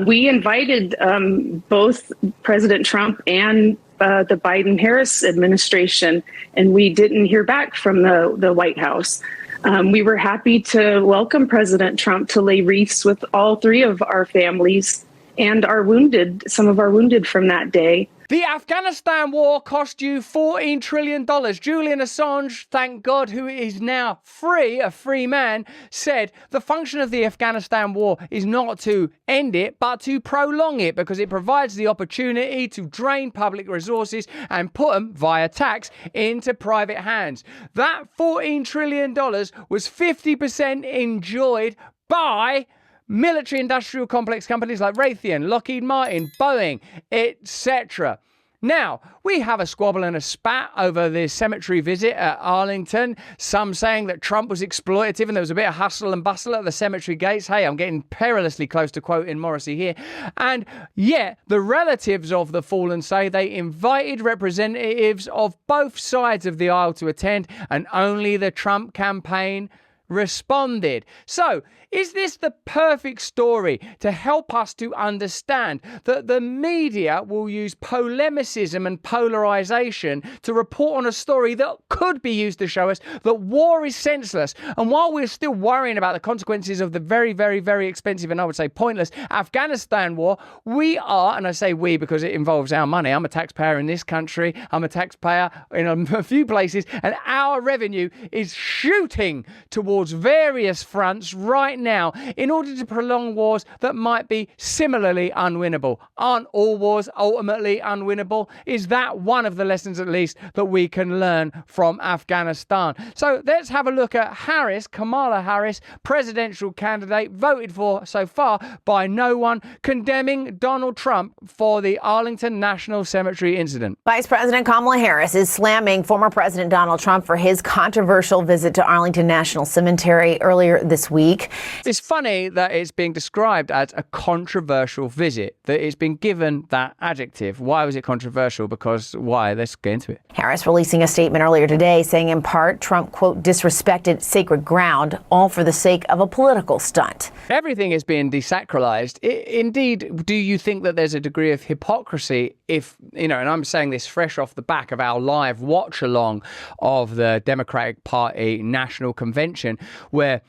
We invited both President Trump and the Biden-Harris administration, and we didn't hear back from the White House. We were happy to welcome President Trump to lay wreaths with all three of our families and some of our wounded from that day. The Afghanistan war cost you $14 trillion. Julian Assange, thank God, who is now free, a free man, said the function of the Afghanistan war is not to end it, but to prolong it, because it provides the opportunity to drain public resources and put them, via tax, into private hands. That $14 trillion was 50% enjoyed by military-industrial complex companies like Raytheon, Lockheed Martin, Boeing, etc. Now, we have a squabble and a spat over the cemetery visit at Arlington. Some saying that Trump was exploitative and there was a bit of hustle and bustle at the cemetery gates. Hey, I'm getting perilously close to quoting Morrissey here. And yet, the relatives of the fallen say they invited representatives of both sides of the aisle to attend, and only the Trump campaign responded. So, is this the perfect story to help us to understand that the media will use polemicism and polarization to report on a story that could be used to show us that war is senseless? And while we're still worrying about the consequences of the very, very, very expensive and I would say pointless Afghanistan war, we are, and I say we because it involves our money. I'm a taxpayer in this country. I'm a taxpayer in a few places, and our revenue is shooting towards various fronts right now in order to prolong wars that might be similarly unwinnable. Aren't all wars ultimately unwinnable? Is that one of the lessons, at least, that we can learn from Afghanistan? So let's have a look at Harris, Kamala Harris, presidential candidate, voted for so far by no one, condemning Donald Trump for the Arlington National Cemetery incident. Vice President Kamala Harris is slamming former President Donald Trump for his controversial visit to Arlington National Cemetery earlier this week. It's funny that it's being described as a controversial visit, that it's been given that adjective. Why was it controversial? Because why? Let's get into it. Harris releasing a statement earlier today saying in part, Trump, quote, disrespected sacred ground, all for the sake of a political stunt. Everything is being desacralized. Indeed, do you think that there's a degree of hypocrisy if, and I'm saying this fresh off the back of our live watch along of the Democratic Party National Convention, where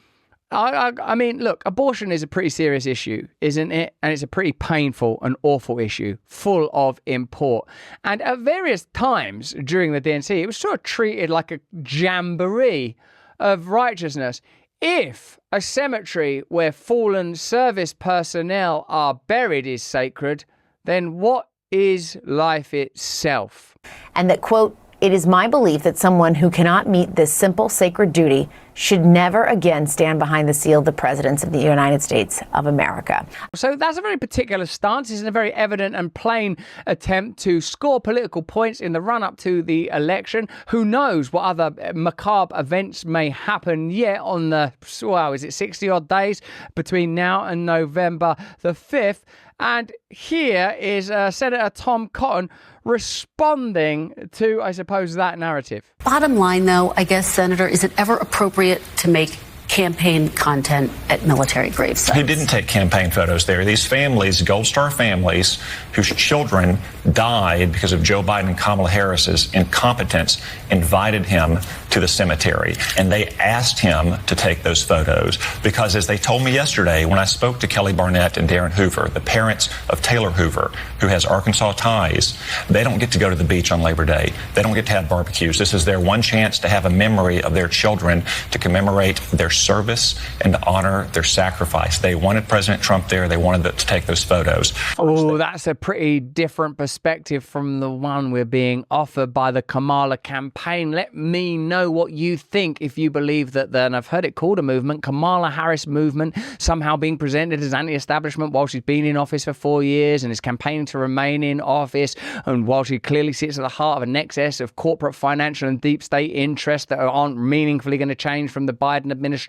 I mean, look, abortion is a pretty serious issue, isn't it? And it's a pretty painful and awful issue, full of import. And at various times during the DNC, it was sort of treated like a jamboree of righteousness. If a cemetery where fallen service personnel are buried is sacred, then what is life itself? And that, quote, it is my belief that someone who cannot meet this simple sacred duty should never again stand behind the seal of the presidents of the United States of America. So that's a very particular stance. It's a very evident and plain attempt to score political points in the run-up to the election. Who knows what other macabre events may happen yet on the, is it 60-odd days between now and November the 5th? And here is Senator Tom Cotton responding to, I suppose, that narrative. Bottom line, though, I guess, Senator, is it ever appropriate to make campaign content at military gravesites? He didn't take campaign photos there. These families, Gold Star families, whose children died because of Joe Biden and Kamala Harris's incompetence, invited him to the cemetery. And they asked him to take those photos because, as they told me yesterday, when I spoke to Kelly Barnett and Darren Hoover, the parents of Taylor Hoover, who has Arkansas ties, they don't get to go to the beach on Labor Day. They don't get to have barbecues. This is their one chance to have a memory of their children, to commemorate their service and to honor their sacrifice. They wanted President Trump there. They wanted to take those photos. Oh, that's a pretty different perspective from the one we're being offered by the Kamala campaign. Let me know what you think if you believe that and I've heard it called a movement, Kamala Harris movement, somehow being presented as anti-establishment while she's been in office for 4 years and is campaigning to remain in office, and while she clearly sits at the heart of a nexus of corporate, financial and deep state interests that aren't meaningfully going to change from the Biden administration,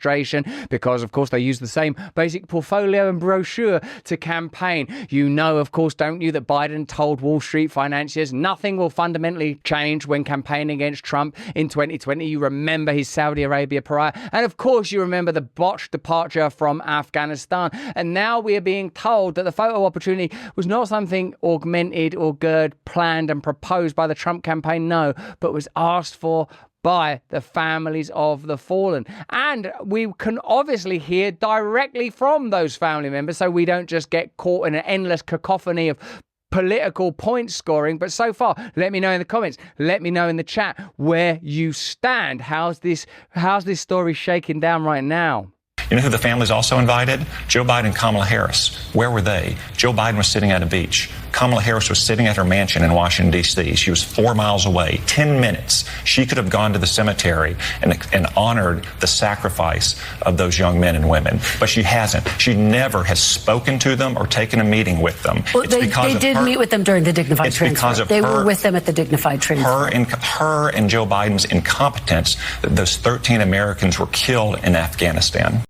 because, of course, they use the same basic portfolio and brochure to campaign. You know, of course, don't you, that Biden told Wall Street financiers nothing will fundamentally change when campaigning against Trump in 2024. G20. You remember his Saudi Arabia pariah. And of course, you remember the botched departure from Afghanistan. And now we are being told that the photo opportunity was not something augmented or planned and proposed by the Trump campaign, no, but was asked for by the families of the fallen. And we can obviously hear directly from those family members, so we don't just get caught in an endless cacophony of political point scoring. But so far, let me know in the comments, let me know in the chat where you stand. How's this story shaking down right now? You know who the families also invited? Joe Biden and Kamala Harris. Where were they? Joe Biden was sitting at a beach. Kamala Harris was sitting at her mansion in Washington, D.C. She was 4 miles away. 10 minutes. She could have gone to the cemetery and honored the sacrifice of those young men and women. But she hasn't. She never has spoken to them or taken a meeting with them. Well, they did meet with them during the dignified transfer. They were with them at the dignified transfer. Her and Joe Biden's incompetence that those 13 Americans were killed in Afghanistan.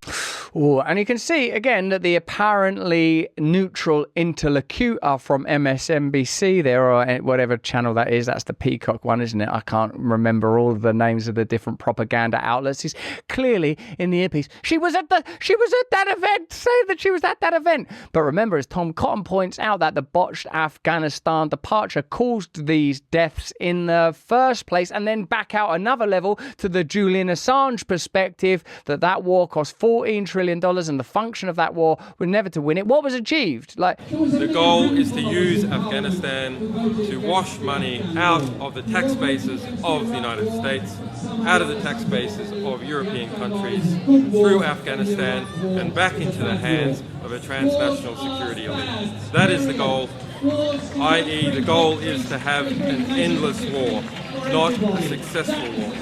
Ooh, and you can see again that the apparently neutral interlocutor from MSNBC there, or whatever channel that is, that's the Peacock one, isn't it? I can't remember all of the names of the different propaganda outlets. Is clearly in the earpiece. She was at that event. Say that she was at that event. But remember, as Tom Cotton points out, that the botched Afghanistan departure caused these deaths in the first place, and then back out another level to the Julian Assange perspective that war cost $14 trillion, and the function of that war was never to win it. What was achieved? The goal is to use Afghanistan to wash money out of the tax bases of the United States, out of the tax bases of European countries, through Afghanistan and back into the hands of a transnational security elite. That is the goal, i.e. the goal is to have an endless war, not a successful war.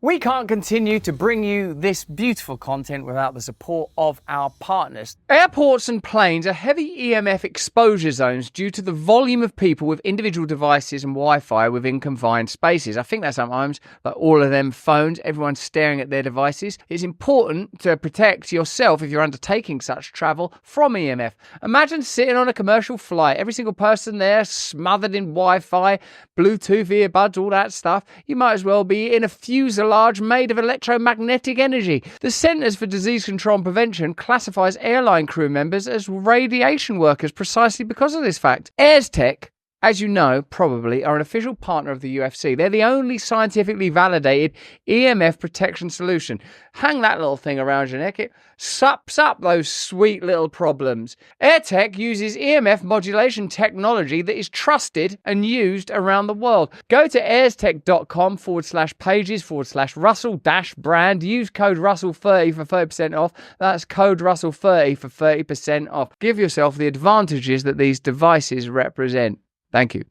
We can't continue to bring you this beautiful content without the support of our partners. Airports and planes are heavy EMF exposure zones due to the volume of people with individual devices and Wi-Fi within confined spaces. I think that sometimes, like all of them phones, everyone's staring at their devices. It's important to protect yourself if you're undertaking such travel from EMF. Imagine sitting on a commercial flight, every single person there smothered in Wi-Fi, Bluetooth earbuds, all that stuff. You might as well be in a fuselage made of electromagnetic energy. The Centers for Disease Control and Prevention classifies airline crew members as radiation workers precisely because of this fact. AirsTech, as you know, probably, are an official partner of the UFC. They're the only scientifically validated EMF protection solution. Hang that little thing around your neck. It sups up those sweet little problems. AirTech uses EMF modulation technology that is trusted and used around the world. Go to airstech.com/pages/Russell-brand. Use code Russell30 for 30% off. That's code Russell30 for 30% off. Give yourself the advantages that these devices represent. Thank you.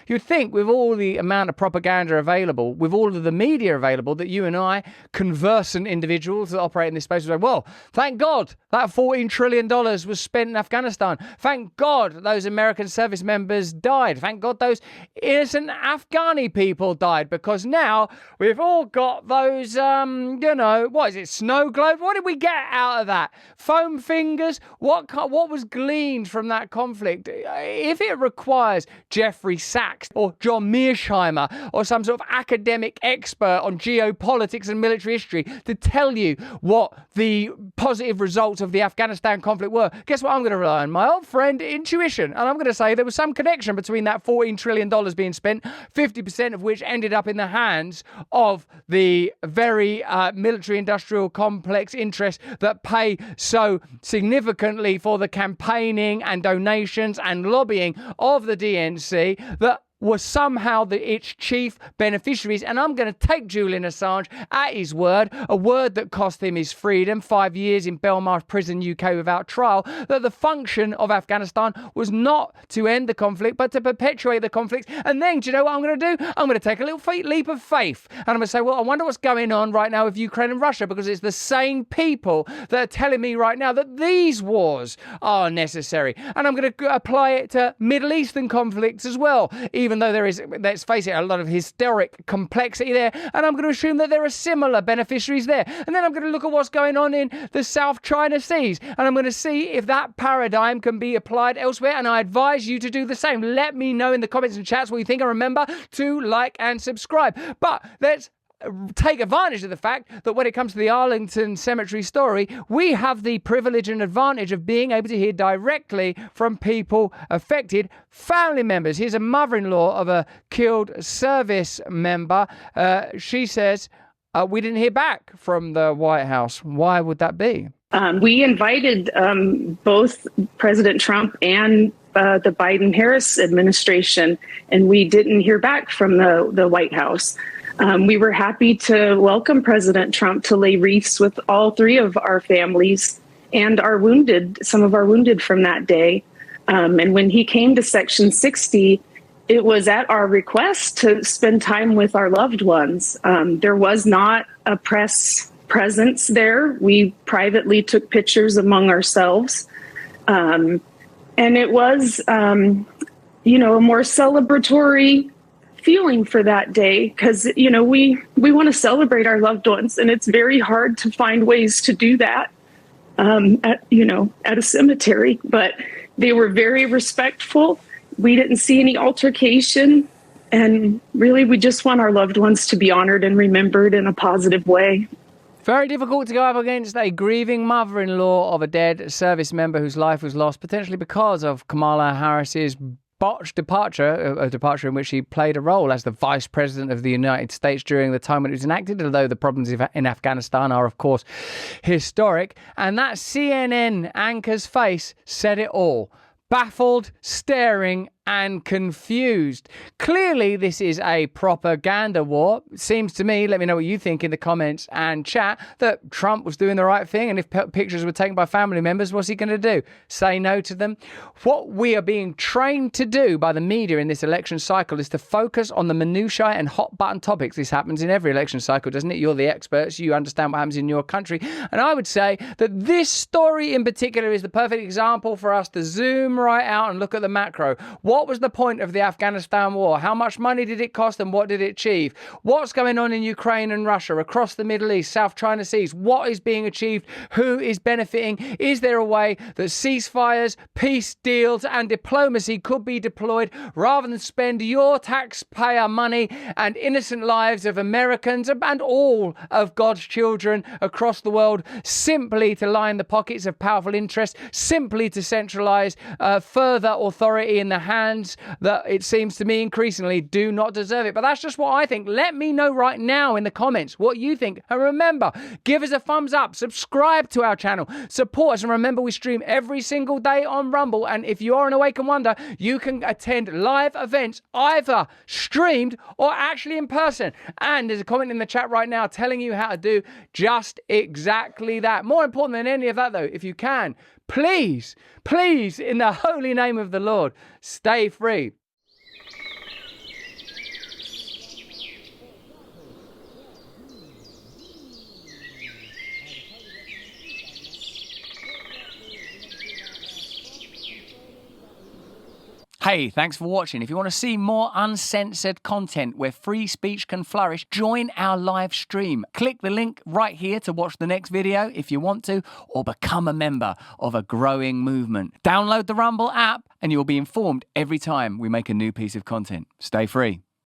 You'd think with all the amount of propaganda available, with all of the media available, that you and I, conversant individuals that operate in this space, would say, well, thank God that $14 trillion was spent in Afghanistan. Thank God those American service members died. Thank God those innocent Afghani people died, because now we've all got those, what is it, snow globes? What did we get out of that? Foam fingers? What was gleaned from that conflict? If it requires Jeffrey Sachs or John Mearsheimer or some sort of academic expert on geopolitics and military history to tell you what the positive results of the Afghanistan conflict were, guess what I'm going to rely on? My old friend intuition. And I'm going to say there was some connection between that $14 trillion being spent, 50% of which ended up in the hands of the very military-industrial complex interests that pay so significantly for the campaigning and donations and lobbying of the DNC, that were somehow its chief beneficiaries. And I'm going to take Julian Assange at his word, a word that cost him his freedom, 5 years in Belmarsh Prison, UK, without trial, that the function of Afghanistan was not to end the conflict, but to perpetuate the conflict. And then, do you know what I'm going to do? I'm going to take a little leap of faith. And I'm going to say, well, I wonder what's going on right now with Ukraine and Russia, because it's the same people that are telling me right now that these wars are necessary. And I'm going to apply it to Middle Eastern conflicts as well, even though there is, let's face it, a lot of historic complexity there, and I'm going to assume that there are similar beneficiaries there. And then I'm going to look at what's going on in the South China Seas, and I'm going to see if that paradigm can be applied elsewhere, and I advise you to do the same. Let me know in the comments and chats what you think, and remember to like and subscribe. But let's take advantage of the fact that when it comes to the Arlington Cemetery story, we have the privilege and advantage of being able to hear directly from people affected, family members. Here's a mother-in-law of a killed service member. She says, we didn't hear back from the White House. Why would that be? We invited both President Trump and the Biden-Harris administration, and we didn't hear back from the White House. We were happy to welcome President Trump to lay wreaths with all three of our families and some of our wounded from that day. And when he came to Section 60, it was at our request to spend time with our loved ones. There was not a press presence there. We privately took pictures among ourselves. And it was, a more celebratory feeling for that day because, we want to celebrate our loved ones. And it's very hard to find ways to do that at a cemetery. But they were very respectful. We didn't see any altercation. And really, we just want our loved ones to be honored and remembered in a positive way. Very difficult to go up against a grieving mother-in-law of a dead service member whose life was lost, potentially because of Kamala Harris's botched departure, a departure in which she played a role as the Vice President of the United States during the time when it was enacted, although the problems in Afghanistan are, of course, historic. And that CNN anchor's face said it all. Baffled, staring, and confused. Clearly, this is a propaganda war. It seems to me, let me know what you think in the comments and chat, that Trump was doing the right thing. And if pictures were taken by family members, what's he going to do? Say no to them? What we are being trained to do by the media in this election cycle is to focus on the minutiae and hot button topics. This happens in every election cycle, doesn't it? You're the experts. You understand what happens in your country. And I would say that this story in particular is the perfect example for us to zoom right out and look at the macro. What was the point of the Afghanistan war? How much money did it cost and what did it achieve? What's going on in Ukraine and Russia, across the Middle East, South China Seas? What is being achieved? Who is benefiting? Is there a way that ceasefires, peace deals and diplomacy could be deployed rather than spend your taxpayer money and innocent lives of Americans and all of God's children across the world simply to line the pockets of powerful interests, simply to centralize further authority in the hands that it seems to me increasingly do not deserve it? But that's just what I think. Let me know right now in the comments what you think. And remember, give us a thumbs up, subscribe to our channel, support us. And remember, we stream every single day on Rumble. And if you are an Awaken Wonder, you can attend live events, either streamed or actually in person. And there's a comment in the chat right now telling you how to do just exactly that. More important than any of that, though, if you can, please, in the holy name of the Lord, stay free. Hey, thanks for watching. If you want to see more uncensored content where free speech can flourish, join our live stream. Click the link right here to watch the next video if you want to, or become a member of a growing movement. Download the Rumble app and you'll be informed every time we make a new piece of content. Stay free.